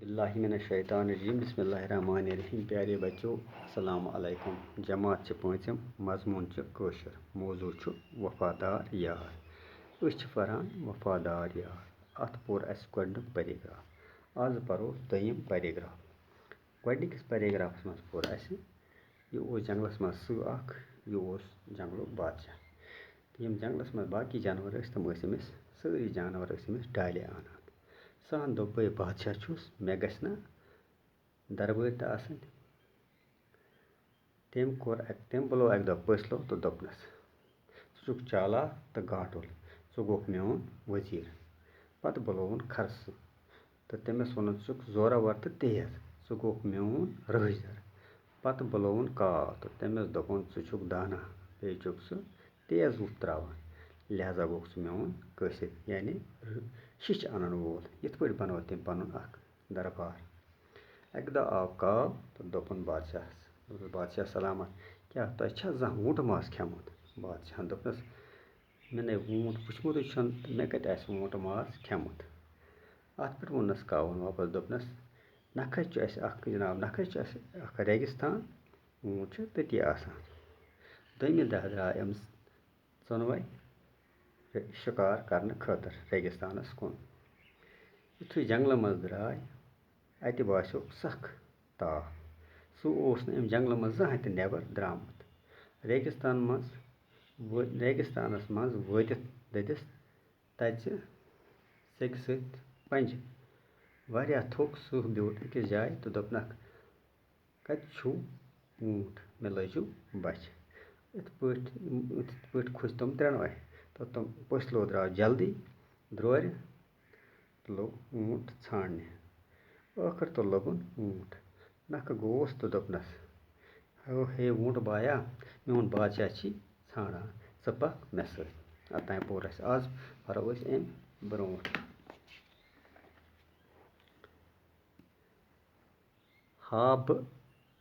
बिस्मिल्लाहिमिनश्शैतानिर्रजीम बिस्मिल्लाहिर्रहमानिर्रहीम। प्यारे बच्चों अस्सलाम अलैकुम। जमात पाँचम मजमून कौशर मौजू वफादार यार। पारान वफादार यार। अत पोर अस गोडनिक पैराग्राफ। आज परो दोयम पैराग्राफ। गोडनिकस पैराग्राफस मज पोर अस यह जंगलस मज सह जंगलो बादशाह। यम जंगलस मज बाकी जानवर तम सारी जानवर डाले आनान। सहन दोप बे बादशाह छुस मे गछ ना दरबार तो आसन। तम बुलो अक दो पसलो तो दोपनस छु चालाक तो गाटुल छु गोक मेन वजीर। पत बुलोवन खरस तो तमिस वोन जोरावर तो तेज छु गोक मेन रहजर। पत बुलोवन काव तो तमिस दोपन छु दाना बे तेज वुफ त्रावान। लिहाजा गोक मेन कासिद यानी शिश अनन वोल। यथ पे बनो तम पन दरबार। अक दो आव काव तो दोपन बादशाह सलामत क्या तुह जहाँ ऊँट मास खेमुत। बादशाह दोपनस मे ने ऊँट वुचमुत मे कत ऊँट मास खेमुत। अत पे वोनस कावन वापस दोपनस नख जनाब नख रेगिस्तान ऊँट तती आसान। दोयमि दह द्राय यम चोनवे शिकार करने खतर रेगिस्तानस कुन। युथु जंगल मज द्राय अत बास्योक सख ताप। सह जंगल मज जहाँ नबर द्रामुत। रेगिस्तानस मज वातित ददिस तच सेक सत पंज वारिया थोक। सह ब्योट अकिस जाय तो दोपनक कत छु ऊँट मे लजू बच। इत पे खुश तम त्रेनवे तो तम पसलो द्राव जल्दी द्रोर तो लोग ऊँट छाड़ने। आखिर तो लगुन ऊँट नख गोस तो दोपनस हे ऊँट बाया मेन बादशाह छाड़ान च पक मे सत। अत पोर आज परो अम ब्रोट। हा बह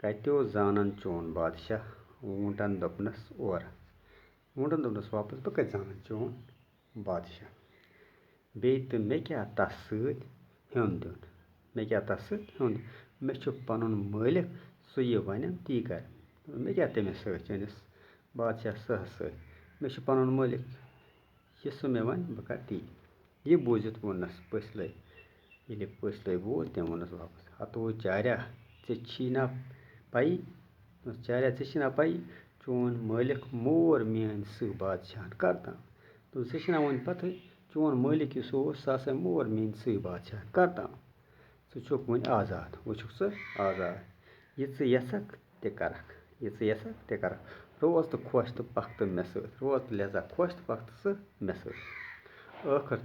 कतो जानन चोन बादशाह। ऊँटन दोपनस और ऊँटन दोपनस वापस बह कत जानन चोन बादशाह। बे तो मे क्या तस सत हेन दिन। मे क्या तस सत हेन दिन। मे छु पनुन मालिक सह यह वन ती कर। मे क्या तमिस सत चनिस बादशाह सह सत। मे छु पनुन मालिक यह सह मे वन बह कर ती। यह बूझित वोनस पसले। ये पसले बोल तम वोनस वापस हतो चार्या छी ना पई। चार्या छी ना पई चोन मालिक मोर मेन सह बादशाह कर ताम। तो वन पत चोन मालिक युस सह मोर मेन सह बादशाह कर ताम। छुक वन आजाद वुछुक सह आजाद। यह यसक ते करक रोज तो खुश तो पक तो मे सत। रोज तो लिहाजा खुश तो पक तो मे सत। आखिर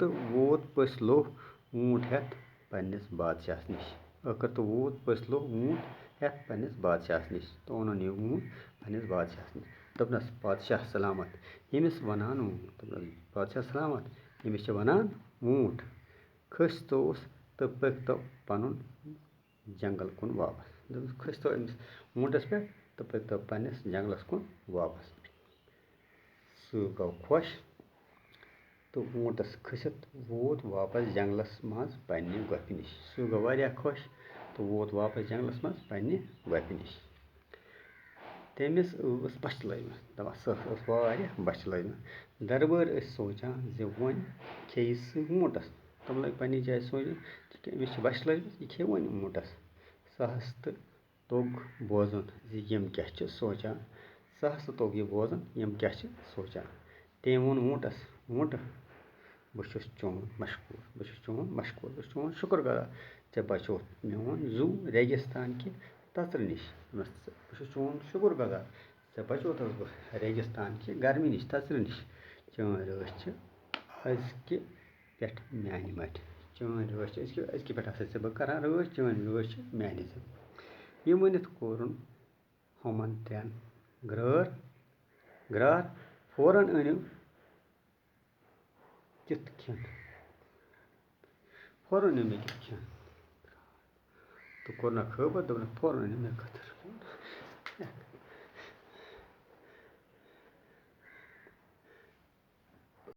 तो वोत पसलो ऊँट हेत पन्निस बादशाह निश। आखिर तो वोत पसलो ऊँट हेत पन्निस बादशाह निश तो ओनन यह ऊँट पन्निस बादशाह निश। दोपनस बादशाह सलामत यमिस वनान ऊँट। बादशाह सलामत यमिस वनान ऊँट खस्तोस तो पकतो पनुन जंगल कुन वापस। खस्तो अमिस ऊँटस पे तो पकतो पन्निस जंगलस कुन वापस। सह गो खुश तो ऊँटस खसित वोत वापस जंगलस मज पन्ने गोपि निश। सह गो वारिया खुश तो वोत वापस जंगलस मज पन्ने गोपि निश। तमिस बच लजमस दपान सह वारिया बच लजमस। दरबार सोचान जे वन खे सह ऊँटस। तम लग पन्ने जाय सोचन अमिस बच लजमस यह खे वन ऊँटस। सहस तो तोग बोजन यम क्या सोचान। सहस तोग यह बोजन यम क्या सोचान। तम वोन ऊँटस ऊँट बह छुस चोन मशकूर बह चोन शुक्र गुजार ऐ बचोत मेन जू रेगिस्तान कि तचर निश। बह चोन शुक्र गुजार ऐ बचोत बह रेगिस्तान कि गर्मी निश तचर निश। चान राच अजकि पे माने मठ। चान राच अजकि पे बह कर राच चान राच माने जम। यह वनित कोरुन हमन त्रेन ग्रार फौरन अनिव कित खेन। फौरन अनिव मे कित खेन तो कोरनक खबर दोपनक फौरन अनिव मे खतर।